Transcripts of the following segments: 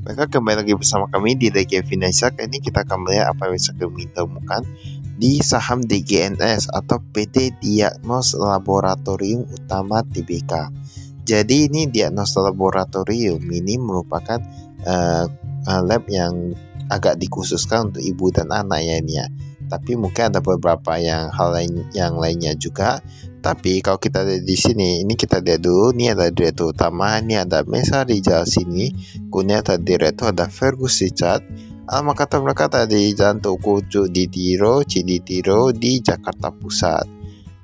Maka kembali lagi bersama kami di DG Finansial. Kali ini kita akan melihat apa yang bisa kami temukan di saham DGNS atau PT Diagnos Laboratorium Utama Tbk. Jadi ini Diagnos Laboratorium ini merupakan lab yang agak dikhususkan untuk ibu dan anak ya ini ya. Tapi mungkin ada beberapa hal lainnya juga. Tapi kalau kita lihat di sini, ini kita lihat dulu, ini ada direktur utama, ini ada Mesa Rizal sini, kemudian ada direktur, ada Fergus Richard. Alamat kantor mereka tadi Jalan Tuku Ciditiro di Jakarta Pusat.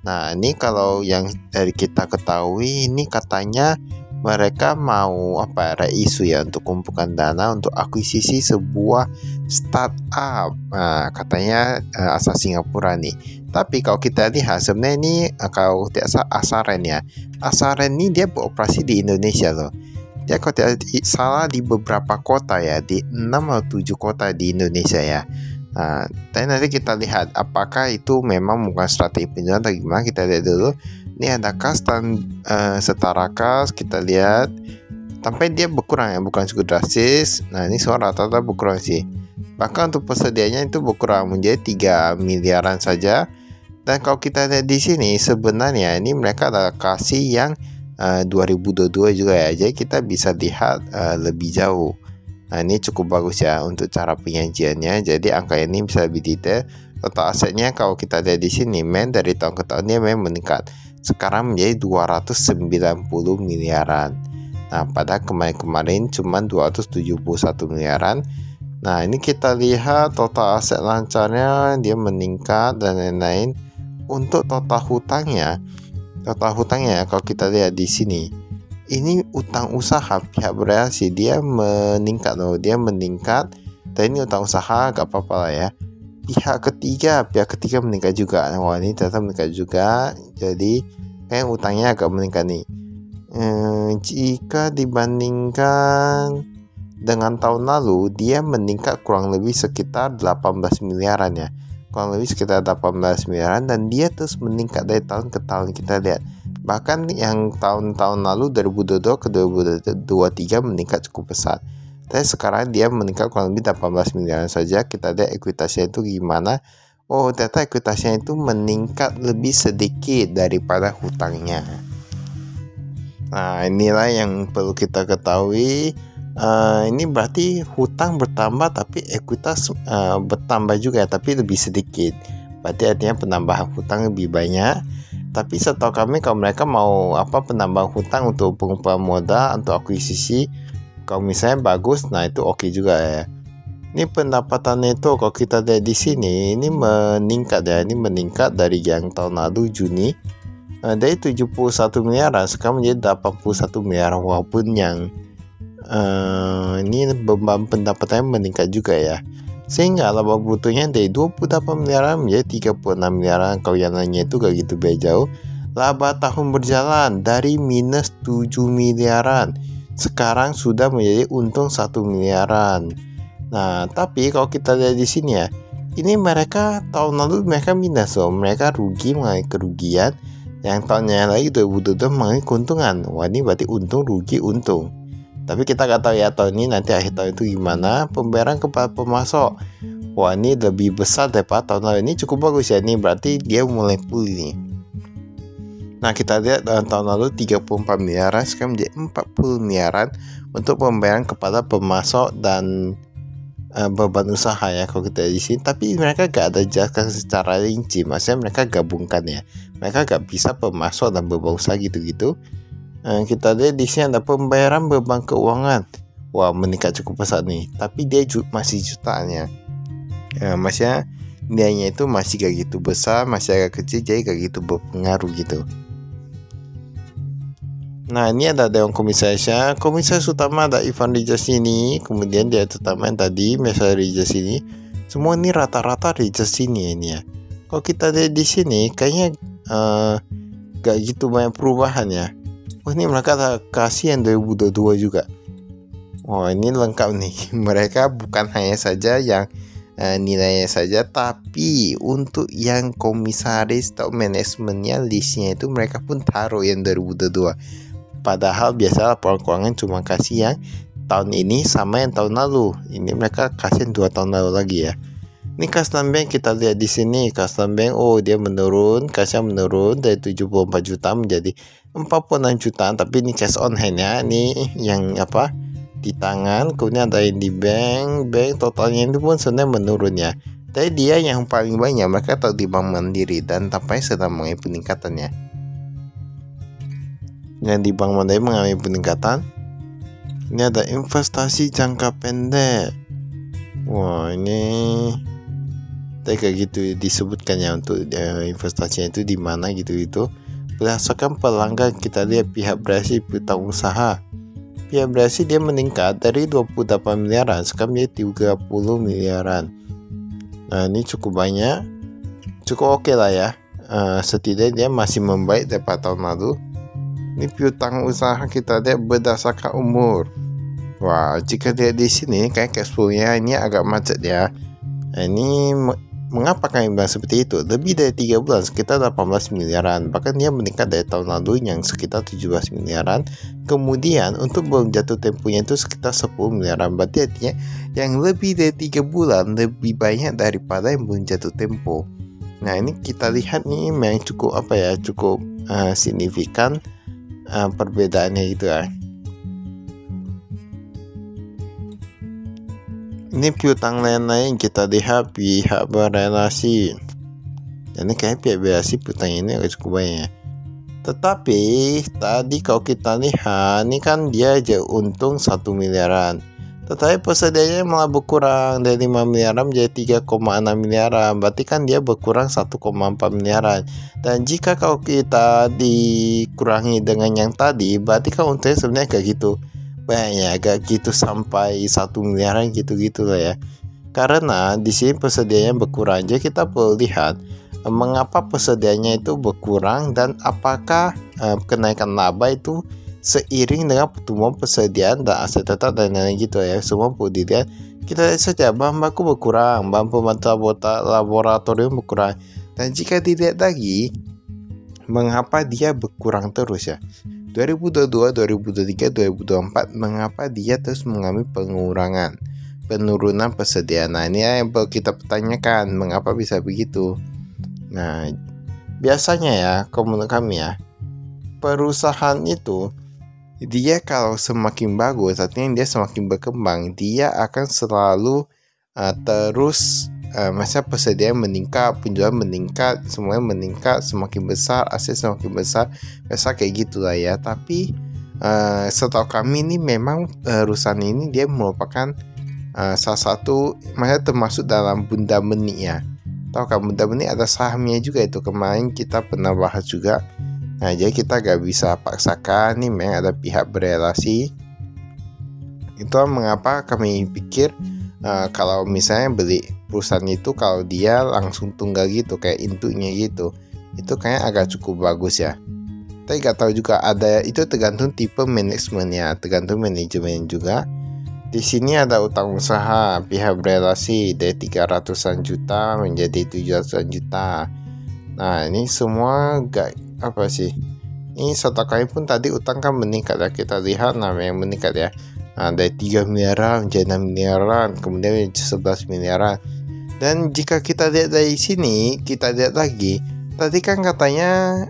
Nah, ini kalau yang dari kita ketahui, ini katanya mereka mau reisu ya untuk kumpulkan dana untuk akuisisi sebuah startup. Nah, katanya asal Singapura nih. Tapi kalau kita lihat sebenarnya ini kalau tidak salah Asaren ya. Asaren ini dia beroperasi di Indonesia loh. Dia kalau tidak salah di beberapa kota ya, di 6 atau 7 kota di Indonesia ya. Nah, tapi nanti kita lihat apakah itu memang bukan strategi penjualan atau gimana. Kita lihat dulu. Ini ada kas dan setara kas, kita lihat sampai dia berkurang ya, bukan cukup drastis. Nah, ini soal rata-rata berkurang sih. Bahkan untuk persediaannya itu berkurang menjadi 3 miliaran saja. Dan kalau kita lihat di sini sebenarnya ini mereka adalah kasih yang 2022 juga ya. Jadi kita bisa lihat lebih jauh. Nah, ini cukup bagus ya untuk cara penyajiannya. Jadi angka ini bisa lebih detail. Total asetnya kalau kita lihat di sini dari tahun ke tahun dia memang meningkat. Sekarang menjadi 290 miliaran. Nah, pada kemarin cuma 271 miliaran. Nah, ini kita lihat total aset lancarnya dia meningkat dan lain-lain. Untuk total hutangnya kalau kita lihat di sini, ini utang usaha pihak bereaksi dia meningkat loh, Dan ini utang usaha gak apa-apa lah ya. Pihak ketiga meningkat juga. Wah, ini ternyata meningkat juga. Jadi kayak utangnya agak meningkat nih. Jika dibandingkan dengan tahun lalu, dia meningkat kurang lebih sekitar 18 miliaran ya. Kurang lebih sekitar 18 miliaran dan dia terus meningkat dari tahun ke tahun kita lihat. Bahkan yang tahun-tahun lalu 2022 ke 2023 meningkat cukup besar. Tapi sekarang dia meningkat kurang lebih 18 miliaran saja. Kita lihat ekuitasinya itu gimana. Oh, ternyata ekuitasinya itu meningkat lebih sedikit daripada hutangnya. Nah, inilah yang perlu kita ketahui. Ini berarti hutang bertambah tapi ekuitas bertambah juga tapi lebih sedikit. Berarti artinya penambahan hutang lebih banyak. Tapi setahu kami kalau mereka mau penambahan hutang untuk pengumpulan modal untuk akuisisi, kalau misalnya bagus, nah itu oke juga ya. Ini pendapatan neto kalau kita lihat di sini ini meningkat ya. Ini meningkat dari yang tahun lalu Juni dari 71 miliaran sekarang menjadi 81 miliaran walaupun yang ini beban pendapatannya meningkat juga ya. Sehingga laba brutonya dari 28 miliaran menjadi 36 miliaran. Kalau yang lainnya itu gak gitu beda jauh. Laba tahun berjalan dari minus 7 miliaran sekarang sudah menjadi untung 1 miliaran. Nah, tapi kalau kita lihat di sini ya, ini mereka tahun lalu mereka minus loh. Mereka rugi mengalami kerugian. Yang tahunnya lagi 2022 mengalami keuntungan. Wah, ini berarti untung rugi untung. Tapi kita nggak tahu ya tahun ini nanti akhir tahun itu gimana pembayaran kepada pemasok. Wah, ini lebih besar daripada tahun lalu. Ini cukup bagus ya. Ini berarti dia mulai pulih nih. Nah, kita lihat tahun lalu 34 miliaran sekarang menjadi 40 miliaran untuk pembayaran kepada pemasok dan beban usaha ya kalau kita di sini. Tapi mereka gak ada jelaskan secara rinci. Maksudnya mereka gabungkan ya. Mereka gak bisa pemasok dan beban usaha gitu-gitu. Kita lihat di sini ada pembayaran beban keuangan. Wah, meningkat cukup besar nih. Tapi dia masih jutaan ya. Maksudnya nilainya itu masih gak gitu besar, masih agak kecil, jadi gak gitu berpengaruh gitu. Nah, ini ada Dewan Komisarisnya. Komisaris utama ada Ivan Rizal sini. Kemudian dia utama yang tadi Mesa Rizal sini. Semua ini rata-rata Rizal sini ini ya. Kalau kita lihat di sini kayaknya gak gitu banyak perubahan ya. Oh, ini mereka ada kasih yang 2022 juga. Oh, ini lengkap nih. Mereka bukan hanya saja yang nilainya saja, tapi untuk yang komisaris atau manajemennya listnya itu mereka pun taruh yang 2022. Padahal biasa laporan keuangan cuma kasih yang tahun ini sama yang tahun lalu. Ini mereka kasih 2 tahun lalu lagi ya. Ini custom bank kita lihat di sini, custom bank dia menurun, cashnya menurun dari 74 juta menjadi 46 juta, tapi ini cash on hand ya. Ini yang di tangan, kemudian ada yang di bank totalnya itu pun sebenarnya menurun ya. Tapi dia yang paling banyak mereka tahu di Bank Mandiri dan tampaknya sedang mengalami peningkatannya. Yang di Bank Mandiri mengalami peningkatan. Ini ada investasi jangka pendek. Wah, ini kayak gitu disebutkan ya untuk investasinya itu di mana gitu. Berdasarkan pelanggan kita lihat pihak Brasil piutang usaha. Pihak Brasil dia meningkat dari 28 miliaran sekarang dia 30 miliaran. Nah, ini cukup banyak, cukup oke lah ya. Setidaknya dia masih membaik daripada tahun lalu. Ini piutang usaha kita lihat berdasarkan umur. Wah, jika lihat di sini kayak cash flow-nya ini agak macet ya. Nah, ini mengapa kami bilang seperti itu? Lebih dari 3 bulan sekitar 18 miliaran. Bahkan dia meningkat dari tahun lalu yang sekitar 17 miliaran. Kemudian untuk belum jatuh temponya itu sekitar 10 miliaran. Berarti artinya yang lebih dari 3 bulan lebih banyak daripada yang belum jatuh tempo. Nah, ini kita lihat nih memang cukup cukup signifikan perbedaannya gitu ya. Ini piutang lain-lain kita lihat pihak berelasi. Ini kayak pihak berelasi piutang ini agak cukup banyak. Tetapi tadi kalau kita lihat ini kan dia aja untung 1 miliaran. Tetapi persediaannya malah berkurang dari 5 miliaran menjadi 3,6 miliaran. Berarti kan dia berkurang 1,4 miliaran. Dan jika kalau kita dikurangi dengan yang tadi, berarti kan untungnya sebenarnya kayak gitu. Banyak agak gitu sampai 1 miliaran gitu-gitu lah ya. Karena di sini persediaannya berkurang. Jadi kita perlu lihat mengapa persediaannya itu berkurang dan apakah kenaikan laba itu seiring dengan pertumbuhan persediaan dan aset tetap dan lain-lain gitu ya. Semua perlu dilihat. Kita lihat saja bahan baku berkurang, bahan pemantau laboratorium berkurang. Dan jika dilihat lagi mengapa dia berkurang terus ya. 2022, 2023, 2024 mengapa dia terus mengalami penurunan persediaan. Nah, ini yang perlu kita pertanyakan, mengapa bisa begitu. Nah, biasanya ya menurut kami ya, perusahaan itu dia kalau semakin bagus artinya dia semakin berkembang, dia akan selalu terus masa persediaan meningkat, penjualan meningkat, semuanya meningkat, semakin besar, aset semakin besar, biasa kayak gitulah ya. Tapi setahu kami ini memang perusahaan ini dia merupakan salah satu, maksudnya termasuk dalam Bunda Benih ya. Tahu kan Bunda Benih ada sahamnya juga itu, kemarin kita pernah bahas juga. Nah, jadi kita gak bisa paksakan, nih memang ada pihak berelasi. Itu mengapa kami pikir kalau misalnya beli perusahaan itu kalau dia langsung tunggal gitu kayak intunya gitu, itu kayak agak cukup bagus ya. Tapi gak tahu juga, ada itu tergantung tipe manajemennya, tergantung manajemen juga. Di sini ada utang usaha pihak berelasi dari 300-an juta menjadi 700-an juta. Nah, ini semua gak ini satu kali pun tadi utang kan meningkat ya, kita lihat namanya meningkat ya. Nah, dari 3 miliaran menjadi 6 miliaran, kemudian menjadi 11 miliaran. Dan jika kita lihat dari sini, kita lihat lagi, tadi kan katanya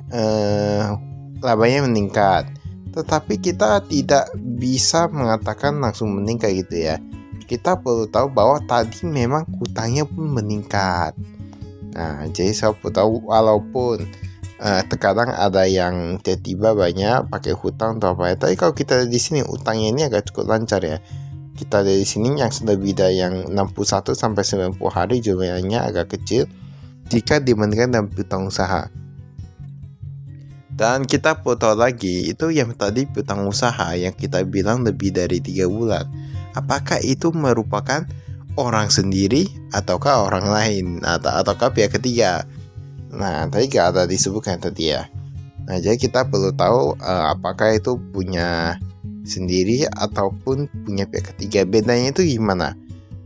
labanya meningkat, tetapi kita tidak bisa mengatakan langsung meningkat gitu ya. Kita perlu tahu bahwa tadi memang hutangnya pun meningkat. Nah, jadi saya perlu tahu walaupun terkadang ada yang tiba-tiba banyak pakai hutang atau apa ya. Tapi kalau kita di sini utangnya ini agak cukup lancar ya. Kita dari sini yang lebih dari yang 61 sampai 90 hari jumlahnya agak kecil jika dibandingkan dengan piutang usaha. Dan kita perlu tahu lagi, itu yang tadi piutang usaha yang kita bilang lebih dari 3 bulan. Apakah itu merupakan orang sendiri ataukah orang lain ataukah pihak ketiga? Nah, tadi gak ada disebutkan tadi ya. Nah, jadi kita perlu tahu apakah itu punya sendiri ataupun punya pihak ketiga. Bedanya itu gimana?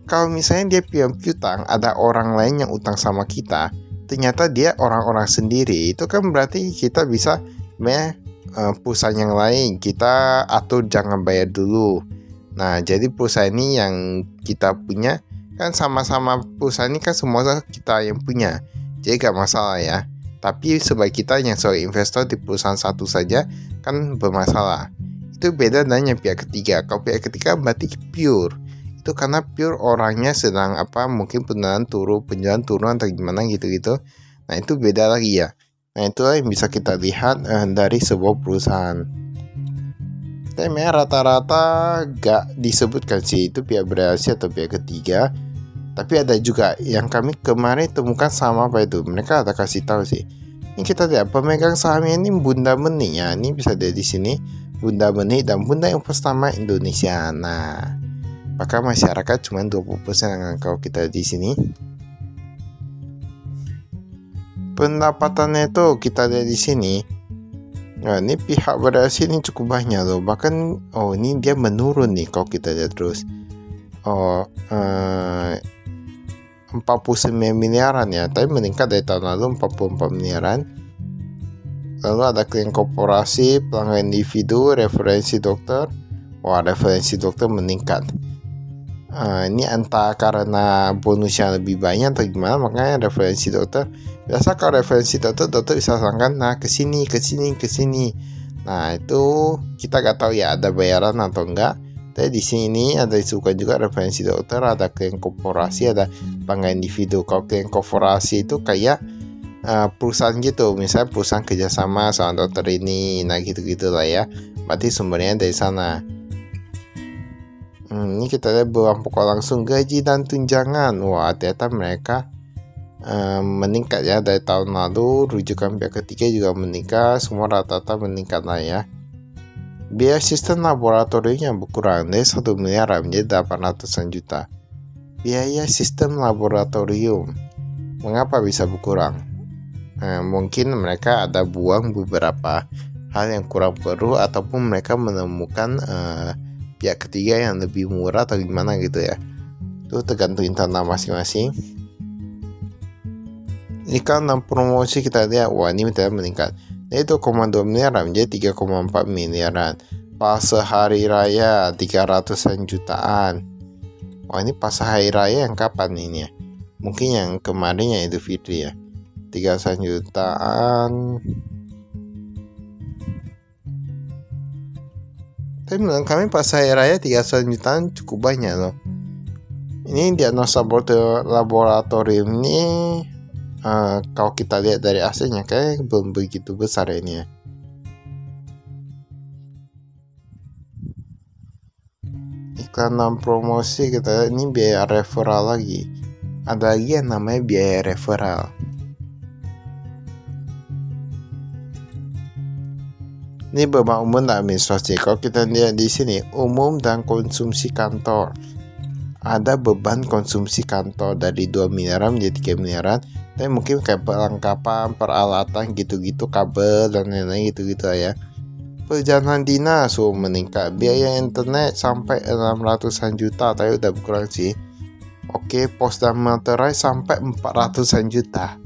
Kalau misalnya dia piutang, ada orang lain yang utang sama kita, ternyata dia orang-orang sendiri, itu kan berarti kita bisa perusahaan yang lain kita atur jangan bayar dulu. Nah, jadi perusahaan ini yang kita punya kan sama-sama, perusahaan ini kan semua kita yang punya, jadi gak masalah ya. Tapi sebagai kita yang sebagai investor di perusahaan satu saja kan bermasalah. Itu beda dengan yang pihak ketiga. Kalau pihak ketiga berarti pure. Itu karena pure orangnya sedang mungkin penjualan turun atau gimana gitu-gitu. Nah, itu beda lagi ya. Nah, itulah yang bisa kita lihat dari sebuah perusahaan. Tapi rata-rata gak disebutkan sih itu pihak berhasil atau pihak ketiga. Tapi ada juga yang kami kemarin temukan sama itu. Mereka ada kasih tahu sih. Ini kita lihat pemegang sahamnya ini Bunda Benih ya. Ini bisa dilihat di sini Bunda Benih dan Bunda yang pertama Indonesia. Nah, maka masyarakat cuma 20% kalau kita di sini. Pendapatannya itu kita lihat di sini. Nah, ini pihak berhasil ini cukup banyak loh. Bahkan ini dia menurun nih kalau kita lihat terus. 49 miliaran ya, tapi meningkat dari tahun lalu 44 miliaran. Lalu ada klien korporasi, pelanggan individu, referensi dokter. Wah, referensi dokter meningkat. Ini entah karena bonus yang lebih banyak atau gimana, makanya referensi dokter. Biasa kalau referensi dokter bisa sangkan, nah kesini. Nah, itu kita gak tahu ya ada bayaran atau enggak. Tapi di sini ada disebutkan juga referensi dokter, ada klien korporasi, ada pelanggan individu. Kalau klien korporasi itu kayak perusahaan gitu, misalnya perusahaan kerjasama sama dokter ini, nah gitu-gitu lah ya. Berarti sumbernya dari sana. Ini kita lihat beruang pokok langsung gaji dan tunjangan. Wah, ternyata mereka meningkat ya dari tahun lalu. Rujukan pihak ketiga juga meningkat, semua rata-rata meningkat lah ya. Biaya sistem laboratorium yang berkurang dari 1 miliar menjadi 800-an juta. Biaya sistem laboratorium mengapa bisa berkurang? Mungkin mereka ada buang beberapa hal yang kurang perlu, ataupun mereka menemukan pihak ketiga yang lebih murah atau gimana gitu ya. Itu tergantung internal masing-masing. Iklan dan promosi kita lihat, wah ini tidak meningkat. Dari 2,2 miliaran menjadi 3,4 miliaran. Pas hari raya 300-an jutaan. Wah, ini pas hari raya yang kapan ini ya? Mungkin yang kemarin yang Idul Fitri ya. 300-an jutaan. Tapi menurut kami pas hari raya 300-an jutaan cukup banyak loh. Ini diagnosa laboratorium ini kalau kita lihat dari aslinya kayak belum begitu besar ini ya. Iklan dan promosi kita lihat, ini biaya referral lagi. Ada lagi yang namanya biaya referral. Ini beban umum dan administrasi. Kalau kita lihat di sini umum dan konsumsi kantor. Ada beban konsumsi kantor dari 2 miliaran menjadi 3 miliaran. Tapi mungkin kayak perlengkapan, peralatan gitu-gitu, kabel dan lain-lain gitu-gitu ya. Perjalanan dinas meningkat. Biaya internet sampai 600-an juta, tapi udah berkurang sih. Oke, pos dan materai sampai 400-an juta.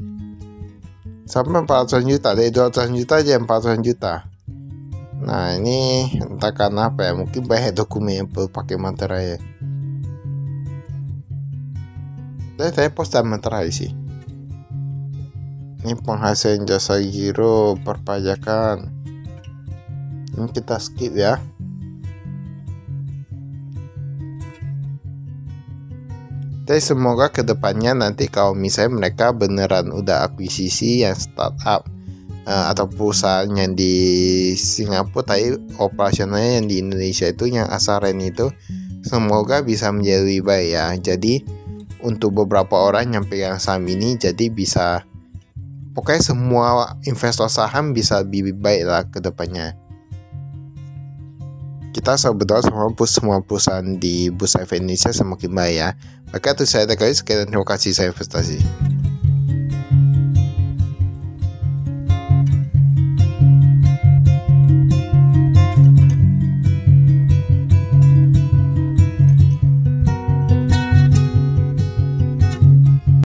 Sampai 400-an juta, dari 200-an juta aja 400-an juta. Nah, ini entah karena apa ya, mungkin banyak dokumen yang perlu pakai materai ya. Dari saya pos dan materai sih. Ini penghasilan jasa giro, perpajakan. Ini kita skip ya. Tapi semoga kedepannya nanti kalau misalnya mereka beneran udah akuisisi yang startup atau perusahaan yang di Singapura, tapi operasionalnya yang di Indonesia itu yang asaren itu, semoga bisa menjadi lebih baik ya. Jadi untuk beberapa orang yang pegang saham ini, jadi bisa, pokoknya semua investor saham bisa lebih baik lah ke depannya. Kita selalu berdoa semua perusahaan di Bursa Efek Indonesia semakin baik ya. Maka itu saya kali sekian, terima kasih, saya investasi.